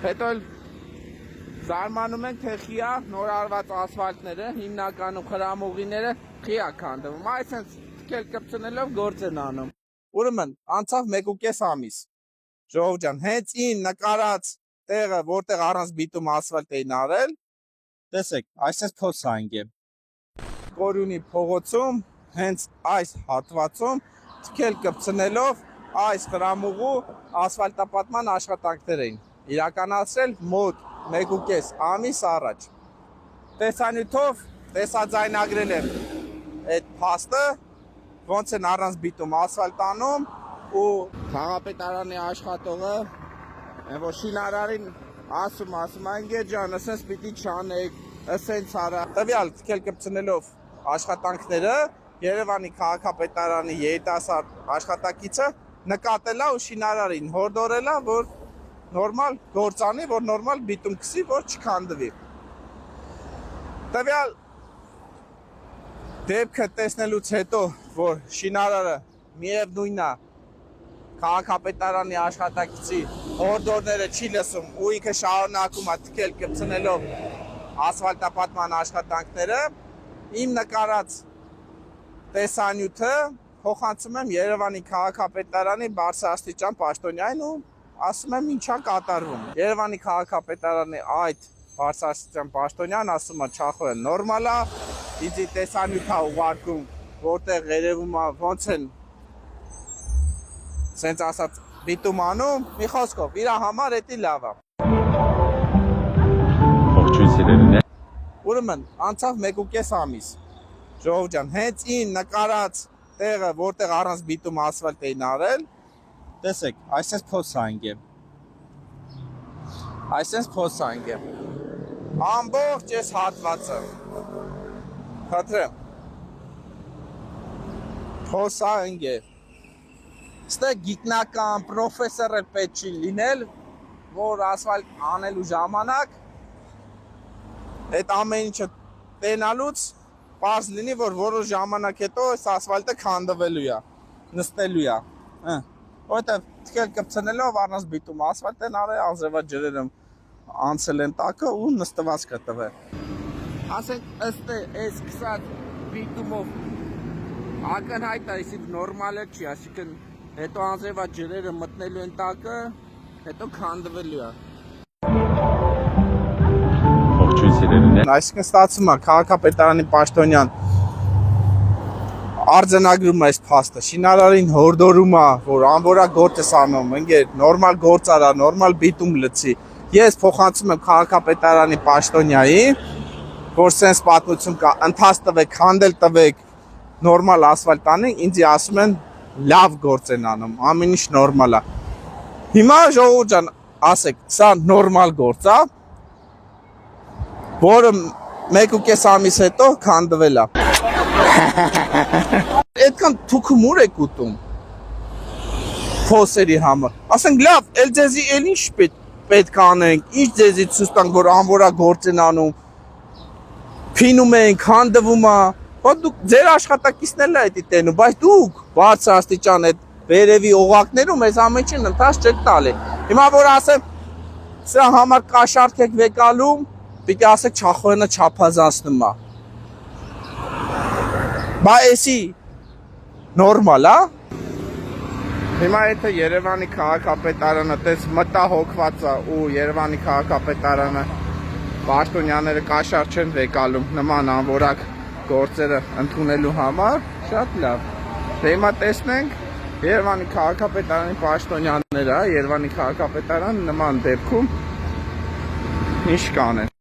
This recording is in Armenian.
Հետո էլ զարմանում ենք, թե խիա նոր արված ասֆալտները, հիմնականում խրամուղիները խիա քանդվում։ Այսինքն թքել կպցնելով գործ են անում։ Ուրեմն անցավ 1.5 ամիս։ Ժողով ջան, հենց ին նկարած տեղը, որտեղ առանց բիտում ասֆալտ էին արել, տեսեք, այսպես փոսանք է։ Կորյունի փողոցում, հենց այս հատվածում թքել կպցնելով այս խրամուղու ասֆալտապատման աշխատանքներ էին իրականացրել մոտ 1.5 ամիս առաջ։ Տեսանյութով տեսաձայնագրել եմ այդ փաստը, ոնց են առանց բիտում ասֆալտ անում ու քաղաքապետարանի աշխատողը, որ շինարարին ասում անգետ ջան, ասենց պիտի չանեք, ասենց արա։ Տվյալ թքել կպցնելով աշխատանքները Երևանի քաղաքապետարանի երիտասարդ աշխատակիցը նկատելա ու շինարարին հորդորելա, որ նորմալ գործանի, որ նորմալ բիտում կսի, որ չքանդվի։ Տվյալ դեպքը տեսնելուց հետո, որ շինարարը միևնույնն է քաղաքապետարանի աշխատակիցի հորդորները չի լսում ու ինքը շարունակում է թքել կպցնելով ասֆալտապատման աշխատանքները, իմ նկարած տեսանյութը փոխանցում եմ Երևանի քաղաքապետարանի բարձրաստիճան պաշտոնյային ու ասում եմ ինչա կատարվում։ Երևանի քաղաքապետարանի այդ բարձրաստիճան պաշտոնյան ասում է Չախոյան նորմալ է, իձի տեսանյութ է ուղարկում, որտեղ երևում է ոնց են սենց ասած բիտում անում, մի խոսքով իր համար էդի լավ է։ Ուրեմն անցավ 1.5 ամիս։ Ժողով ջան, հենց ին նկարած տեղը, որտեղ առանց բիտում ասֆալտ էին արել, տեսեք, այսպես փոսանք է։ Այսպես փոսանք է։ Ամբողջ այս հատվածը։ Խնդրեմ։ Փոսանք է։ Ստե գիտնական պրոֆեսոր էլ պետք չի լինել, որ ասֆալտ անելու ժամանակ այդ ամեն ինչը տենալուց պարզ լինի, որ որոշ ժամանակ հետո այս ասֆալտը քանդվելու է, նստելու է։ Որտեղ թքել կպցնելով առանց բիտում ասֆալտ են արել, անձրևաջրերը անցել են տակը ու նստված կտվե։ Ասենք ըստ այս քսած բիտումով ակնհայտ է, իսկ նորմալ է չի, այսինքն հետո անձրևաջրերը մտնելու են տակը, հետո քանդվելու է։ Այսինքն ստացվում է քաղաքապետարանի պաշտոնյան արձանագրում է այս փաստը, շինարարին հորդորում է, որ անվորա գործ ես անում, ընկեր, նորմալ գործ արա, նորմալ բիտում լցի։ Ես փոխանցում եմ քաղաքապետարանի պաշտոնյային, որ սենց պատմություն կա, ընթաց տվեք, քանդել տվեք, նորմալ ասֆալտ անենք, ինձ ասում են լավ գործ են անում, ամեն ինչ նորմալ է։ Հիմա ժողովուրդ ջան, ասեք, սա նորմալ գործ է, որը 1.5 ամիս հետո քանդվել է։ Այդքան թուքումուր եք ուտում փոսերի համար։ Ասենք լավ, էլ ձեզի էլ ինչ պետք անենք, ինչ ձեզի ցույց տանք, որ անվորա գործ են անում, փինում են, քանդվում է, բայց դուք ձեր աշխատակիցներն էլ էդի տենում, բայց դուք բարձրաստիճան այդ վերևի օղակներում այս ամեն ինչն ընթաց չեք տալի։ Հիմա որ ասեմ, սրա համար կաշառք եք վեկալում, պիտի ասեք Չախոյանը չափազանցնում է։ Բա էսի նորմալ է։ Հիմա եթե Երևանի քաղաքապետարանը տես մտահոգված է ու Երևանի քաղաքապետարանը պաշտոնյաները կաշառք չեն վեկալում նման անվորակ գործերը ընդունելու համար, շատ լավ։ Դե հիմա տեսնենք Երևանի քաղաքապետարանի պաշտոնյաները, Երևանի քաղաքապետարան նման դեպքում ինչ կանեն։